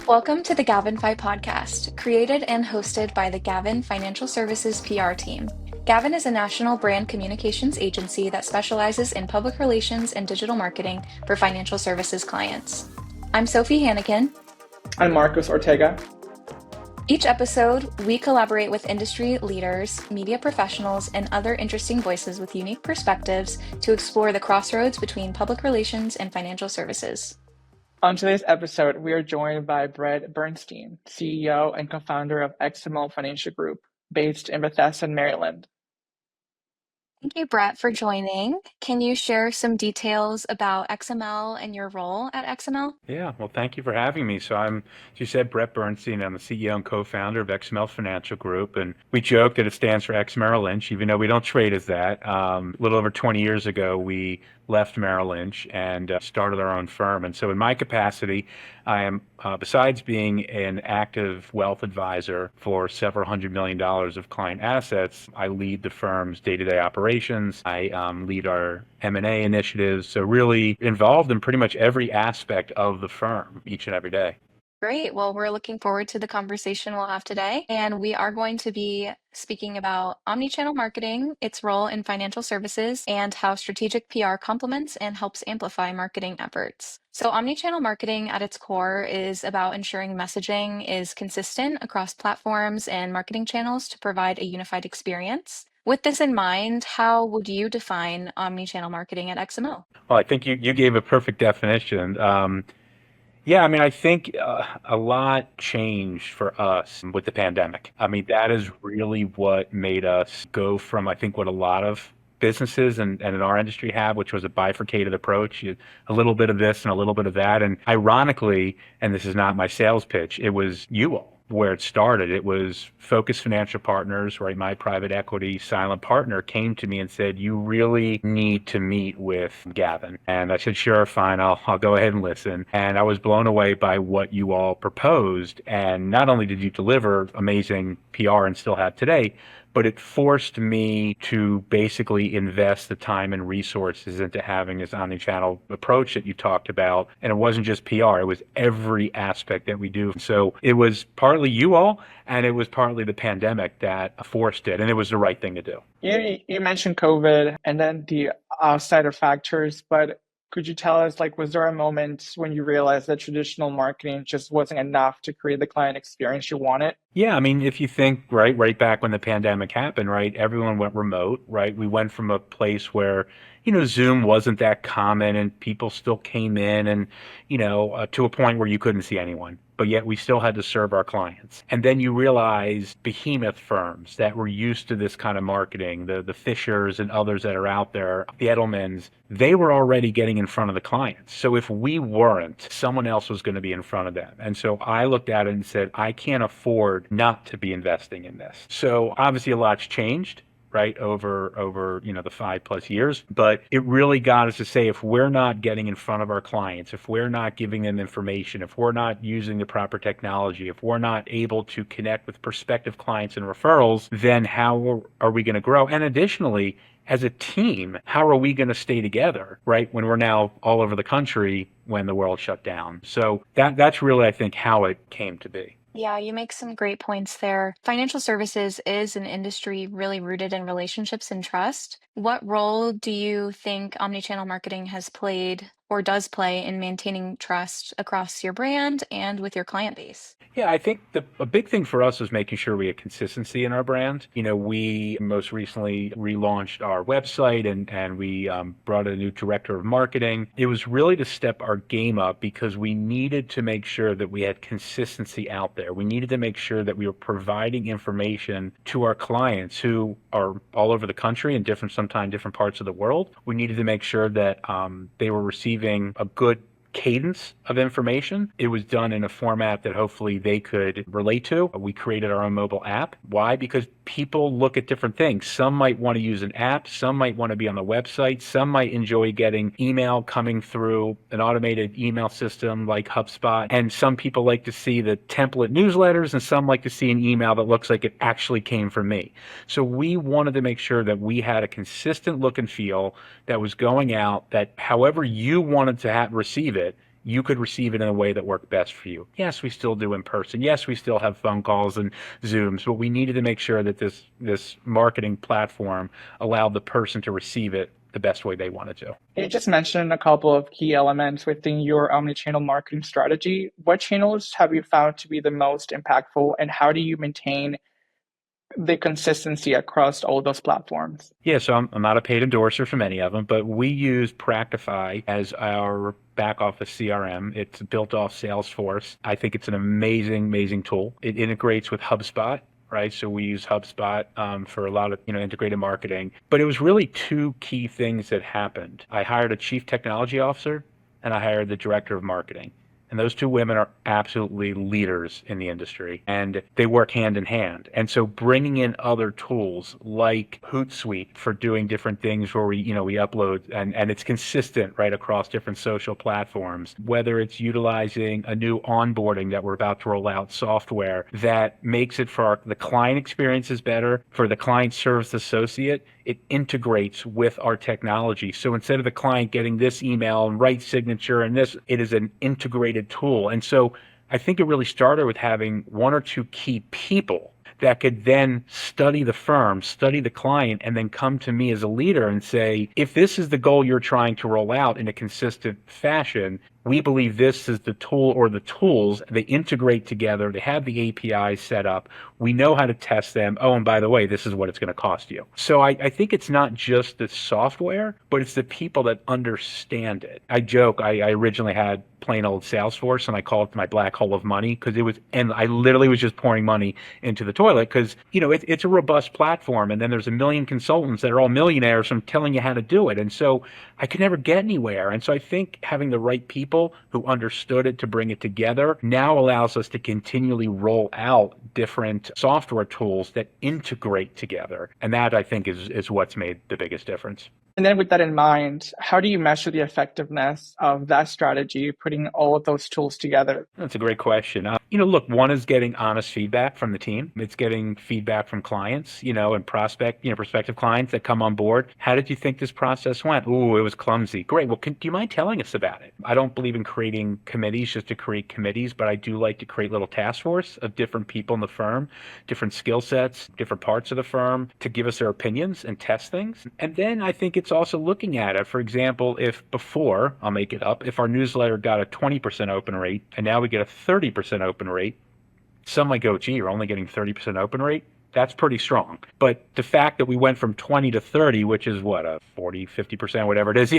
Welcome to the GAVIN Fi Podcast, created and hosted by the GAVIN Financial Services PR team. GAVIN is a national brand communications agency that specializes in public relations and digital marketing for financial services clients. I'm Sophie Hannikin. I'm Marcos Ortega. Each episode, we collaborate with industry leaders, media professionals, and other interesting voices with unique perspectives to explore the crossroads between public relations and financial services. On today's episode, we are joined by Brett Bernstein, CEO and co-founder of XML Financial Group, based in Bethesda, Maryland. Thank you, Brett, for joining. Can you share some details about XML and your role at XML? Yeah, well, thank you for having me. So as you said, Brett Bernstein. I'm the CEO and co-founder of XML Financial Group, and we joke that it stands for X Merrill Lynch, even though we don't trade as that. A little over 20 years ago, we left Merrill Lynch and started our own firm. And so in my capacity, I am, besides being an active wealth advisor for several $100 million of client assets, I lead the firm's day-to-day operations. I lead our M&A initiatives, so really involved in pretty much every aspect of the firm each and every day. Great. Well, we're looking forward to the conversation we'll have today. And we are going to be speaking about omnichannel marketing, its role in financial services, and how strategic PR complements and helps amplify marketing efforts. So, omnichannel marketing at its core is about ensuring messaging is consistent across platforms and marketing channels to provide a unified experience. With this in mind, how would you define omnichannel marketing at XML? Well, I think you gave a perfect definition. Yeah, I mean, I think a lot changed for us with the pandemic. I mean, that is really what made us go from, I think, what a lot of businesses and in our industry have, which was a bifurcated approach, a little bit of this and a little bit of that. And ironically, and this is not my sales pitch, it was you all where it started. It was Focus Financial Partners, right? My private equity silent partner came to me and said, "You really need to meet with Gavin." And I said, "Sure, fine, I'll go ahead and listen." And I was blown away by what you all proposed. And not only did you deliver amazing PR and still have today, but it forced me to basically invest the time and resources into having this omnichannel approach that you talked about. And it wasn't just PR, it was every aspect that we do. So it was partly you all, and it was partly the pandemic that forced it, and it was the right thing to do. You mentioned COVID and then the outsider factors, but could you tell us, was there a moment when you realized that traditional marketing just wasn't enough to create the client experience you wanted? Yeah, I mean, if you think, right back when the pandemic happened, right, everyone went remote, right? We went from a place where, Zoom wasn't that common and people still came in and, to a point where you couldn't see anyone, but yet we still had to serve our clients. And then you realize behemoth firms that were used to this kind of marketing, the Fishers and others that are out there, the Edelmans, they were already getting in front of the clients. So if we weren't, someone else was going to be in front of them. And so I looked at it and said, I can't afford not to be investing in this. So obviously a lot's changed, right, over the 5+ years, but it really got us to say, if we're not getting in front of our clients, if we're not giving them information, if we're not using the proper technology, if we're not able to connect with prospective clients and referrals, then how are we going to grow? And additionally, as a team, how are we going to stay together, right, when we're now all over the country when the world shut down? So that's really, I think, how it came to be. Yeah, you make some great points there. Financial services is an industry really rooted in relationships and trust. What role do you think omnichannel marketing has played or does play in maintaining trust across your brand and with your client base? Yeah, I think a big thing for us was making sure we had consistency in our brand. We most recently relaunched our website and we brought in a new director of marketing. It was really to step our game up because we needed to make sure that we had consistency out there. We needed to make sure that we were providing information to our clients who are all over the country and sometimes different parts of the world. We needed to make sure that they were receiving a good cadence of information. It was done in a format that hopefully they could relate to. We created our own mobile app. Why? Because people look at different things. Some might want to use an app. Some might want to be on the website. Some might enjoy getting email coming through an automated email system like HubSpot. And some people like to see the template newsletters, and some like to see an email that looks like it actually came from me. So we wanted to make sure that we had a consistent look and feel that was going out, that however you wanted to receive it, you could receive it in a way that worked best for you. Yes, we still do in person. Yes, we still have phone calls and Zooms, but we needed to make sure that this marketing platform allowed the person to receive it the best way they wanted to. You just mentioned a couple of key elements within your omnichannel marketing strategy. What channels have you found to be the most impactful, and how do you maintain the consistency across all those platforms? Yeah, so I'm not a paid endorser from any of them, but we use Practify as our back office CRM. It's built off Salesforce. I think it's an amazing, amazing tool. It integrates with HubSpot, right? So we use HubSpot for a lot of integrated marketing. But it was really two key things that happened. I hired a chief technology officer and I hired the director of marketing. And those two women are absolutely leaders in the industry and they work hand in hand. And so bringing in other tools like Hootsuite for doing different things where we upload and it's consistent right across different social platforms, whether it's utilizing a new onboarding that we're about to roll out software that makes it for the client experience is better, for the client service associate, it integrates with our technology. So instead of the client getting this email and right signature and this, it is an integrated tool. And so I think it really started with having one or two key people that could then study the firm, study the client, and then come to me as a leader and say, if this is the goal you're trying to roll out in a consistent fashion, we believe this is the tool or the tools. They integrate together. They have the APIs set up. We know how to test them. Oh, and by the way, this is what it's going to cost you. So I think it's not just the software, but it's the people that understand it. I joke, I originally had plain old Salesforce and I call it my black hole of money because and I literally was just pouring money into the toilet because, it's a robust platform. And then there's a million consultants that are all millionaires from telling you how to do it. And so I could never get anywhere. And so I think having the right people who understood it to bring it together now allows us to continually roll out different software tools that integrate together. And that I think is what's made the biggest difference. And then with that in mind, how do you measure the effectiveness of that strategy, putting all of those tools together? That's a great question. Look, one is getting honest feedback from the team. It's getting feedback from clients, and prospective clients that come on board. How did you think this process went? Ooh, it was clumsy. Great. Well, do you mind telling us about it? I don't believe in creating committees just to create committees, but I do like to create little task force of different people in the firm, different skill sets, different parts of the firm to give us their opinions and test things. And then I think it's also looking at it. For example, I'll make it up, if our newsletter got a 20% open rate and now we get a 30% open rate, some might go, gee, you're only getting 30% open rate. That's pretty strong. But the fact that we went from 20 to 30, which is what, a 40, 50%, whatever it is,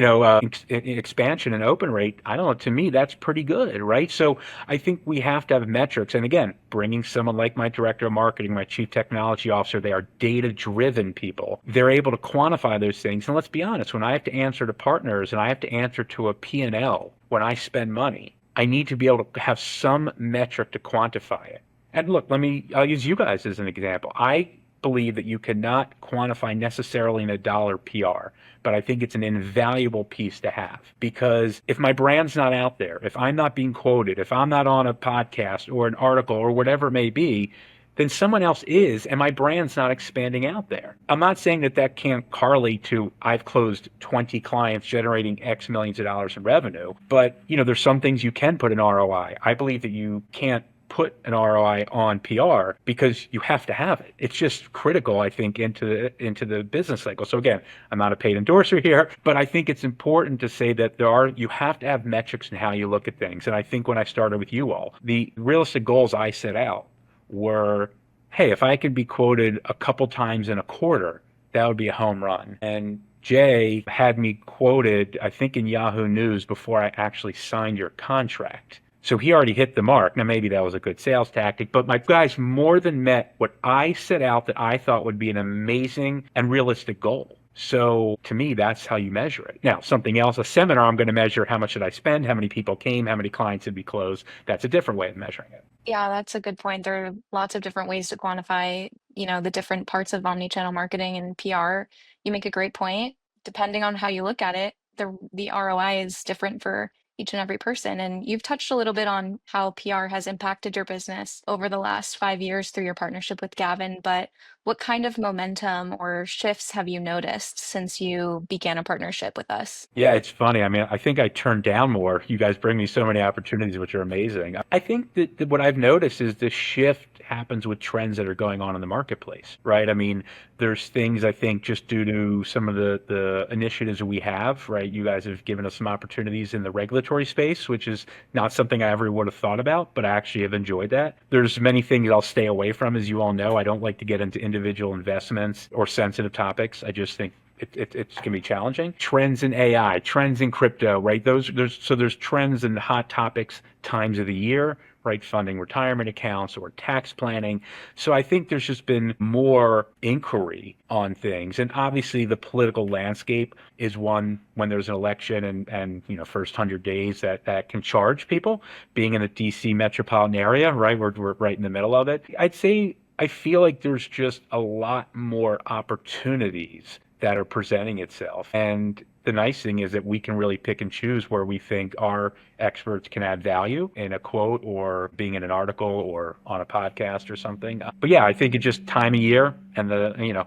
expansion and open rate, I don't know, to me, that's pretty good, right? So I think we have to have metrics. And again, bringing someone like my director of marketing, my chief technology officer, they are data-driven people. They're able to quantify those things. And let's be honest, when I have to answer to partners and I have to answer to a P&L when I spend money, I need to be able to have some metric to quantify it. And look, I'll use you guys as an example. I believe that you cannot quantify necessarily in a dollar PR, but I think it's an invaluable piece to have because if my brand's not out there, if I'm not being quoted, if I'm not on a podcast or an article or whatever it may be, then someone else is, and my brand's not expanding out there. I'm not saying that can't correlate to I've closed 20 clients generating X millions of dollars in revenue, but there's some things you can put in ROI. I believe that you can't put an ROI on PR because you have to have it. It's just critical, I think, into the business cycle. So again, I'm not a paid endorser here, but I think it's important to say that you have to have metrics in how you look at things. And I think when I started with you all, the realistic goals I set out were, hey, if I could be quoted a couple times in a quarter, that would be a home run. And Jay had me quoted, I think in Yahoo News before I actually signed your contract. So he already hit the mark. Now, maybe that was a good sales tactic, but my guys more than met what I set out that I thought would be an amazing and realistic goal. So to me, that's how you measure it. Now, something else, a seminar, I'm going to measure how much did I spend, how many people came, how many clients did we close. That's a different way of measuring it. Yeah, that's a good point. There are lots of different ways to quantify, the different parts of omnichannel marketing and PR. You make a great point. Depending on how you look at it, the ROI is different for each and every person. And you've touched a little bit on how PR has impacted your business over the last 5 years through your partnership with Gavin. But What kind of momentum or shifts have you noticed since you began a partnership with us? Yeah, it's funny. I mean, I think I turned down more. You guys bring me so many opportunities, which are amazing. I think that what I've noticed is the shift happens with trends that are going on in the marketplace, right? I mean, there's things I think just due to some of the initiatives that we have, right? You guys have given us some opportunities in the regulatory space, which is not something I ever would have thought about, but I actually have enjoyed that. There's many things I'll stay away from, as you all know. I don't like to get into individual investments or sensitive topics. I just think it can be challenging. Trends in AI, trends in crypto, right? There's trends and hot topics times of the year, right? Funding retirement accounts or tax planning. So I think there's just been more inquiry on things. And obviously the political landscape is one when there's an election and first 100 days that can charge people. Being in the DC metropolitan area, right? We're right in the middle of it. I'd say I feel like there's just a lot more opportunities that are presenting itself. And the nice thing is that we can really pick and choose where we think our experts can add value in a quote or being in an article or on a podcast or something. But yeah, I think it's just time of year and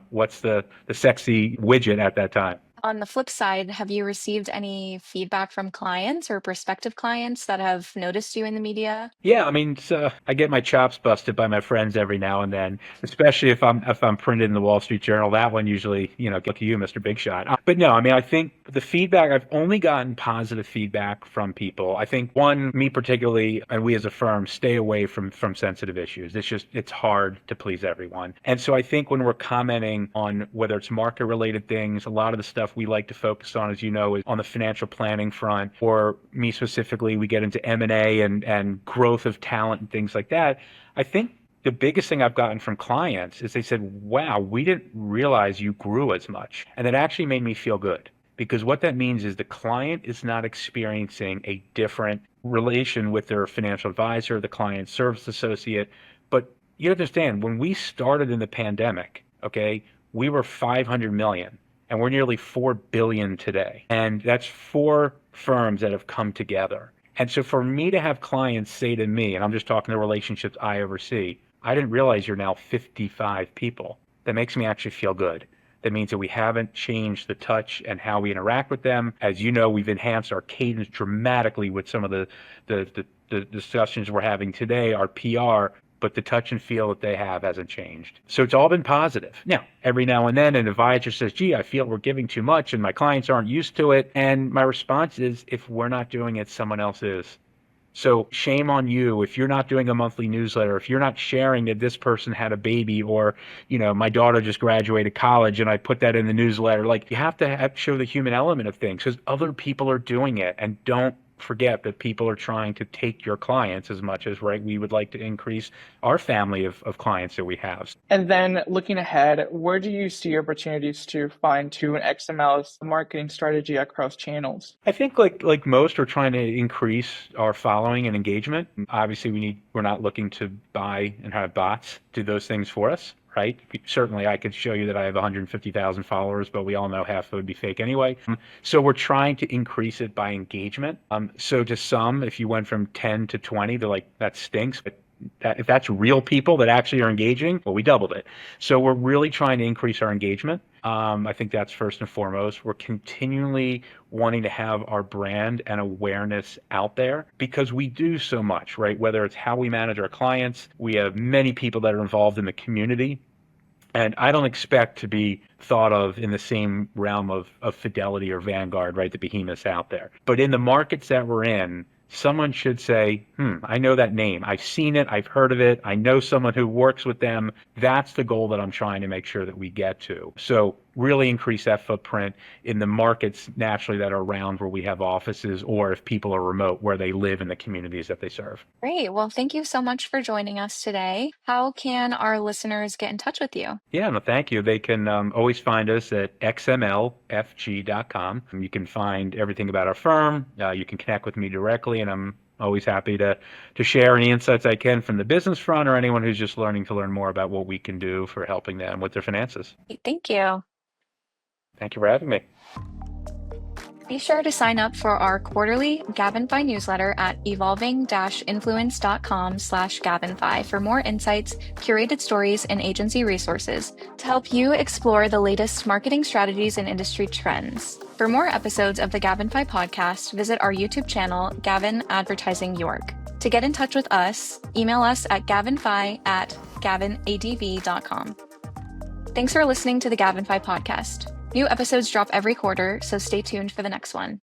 what's the sexy widget at that time. On the flip side, have you received any feedback from clients or prospective clients that have noticed you in the media? Yeah, I mean, so I get my chops busted by my friends every now and then, especially if I'm printed in the Wall Street Journal. That one usually, look at you, Mr. Big Shot. But no, I mean, I think the feedback, I've only gotten positive feedback from people. I think one, me particularly, and we as a firm stay away from sensitive issues. It's hard to please everyone. And so I think when we're commenting on whether it's market related things, a lot of the stuff we like to focus on, as you know, is on the financial planning front, or me specifically, we get into M&A and growth of talent and things like that. I think the biggest thing I've gotten from clients is they said, wow, we didn't realize you grew as much. And that actually made me feel good, because what that means is the client is not experiencing a different relation with their financial advisor, the client service associate. But you understand, when we started in the pandemic, okay, we were 500 million and we're nearly 4 billion today. And that's 4 firms that have come together. And so for me to have clients say to me, and I'm just talking the relationships I oversee, I didn't realize you're now 55 people. That makes me actually feel good. That means that we haven't changed the touch and how we interact with them. As you know, we've enhanced our cadence dramatically with some of the discussions we're having today, our PR, but the touch and feel that they have hasn't changed. So it's all been positive. Now, every now and then an advisor says, gee, I feel we're giving too much and my clients aren't used to it. And my response is, if we're not doing it, someone else is. So shame on you if you're not doing a monthly newsletter, if you're not sharing that this person had a baby, or, my daughter just graduated college and I put that in the newsletter. Like, you have to show the human element of things, because other people are doing it. And don't forget that people are trying to take your clients as much as, right, we would like to increase our family of clients that we have. And then looking ahead, where do you see opportunities to fine tune XML's marketing strategy across channels? I think like most, we're trying to increase our following and engagement. Obviously, we're not looking to buy and have bots do those things for us, right? Certainly, I could show you that I have 150,000 followers, but we all know half of it would be fake anyway. So we're trying to increase it by engagement. So to some, if you went from 10 to 20, they're like, that stinks. But if that's real people that actually are engaging, well, we doubled it. So we're really trying to increase our engagement. I think that's first and foremost. We're continually wanting to have our brand and awareness out there, because we do so much, right? Whether it's how we manage our clients, we have many people that are involved in the community. And I don't expect to be thought of in the same realm of Fidelity or Vanguard, right? The behemoths out there. But in the markets that we're in, someone should say, I know that name. I've seen it. I've heard of it. I know someone who works with them. That's the goal that I'm trying to make sure that we get to. So really increase that footprint in the markets naturally that are around where we have offices, or if people are remote, where they live in the communities that they serve. Great. Well, thank you so much for joining us today. How can our listeners get in touch with you? Yeah, no, thank you. They can always find us at xmlfg.com. You can find everything about our firm. You can connect with me directly, and I'm always happy to share any insights I can from the business front, or anyone who's just learning to learn more about what we can do for helping them with their finances. Thank you. Thank you for having me. Be sure to sign up for our quarterly GAVIN Fi newsletter at evolving-influence.com/GAVIN Fi for more insights, curated stories, and agency resources to help you explore the latest marketing strategies and industry trends. For more episodes of the GAVIN Fi podcast, visit our YouTube channel, Gavin Advertising York. To get in touch with us, email us at gavinfi@gavinadv.com. Thanks for listening to the GAVIN Fi podcast. New episodes drop every quarter, so stay tuned for the next one.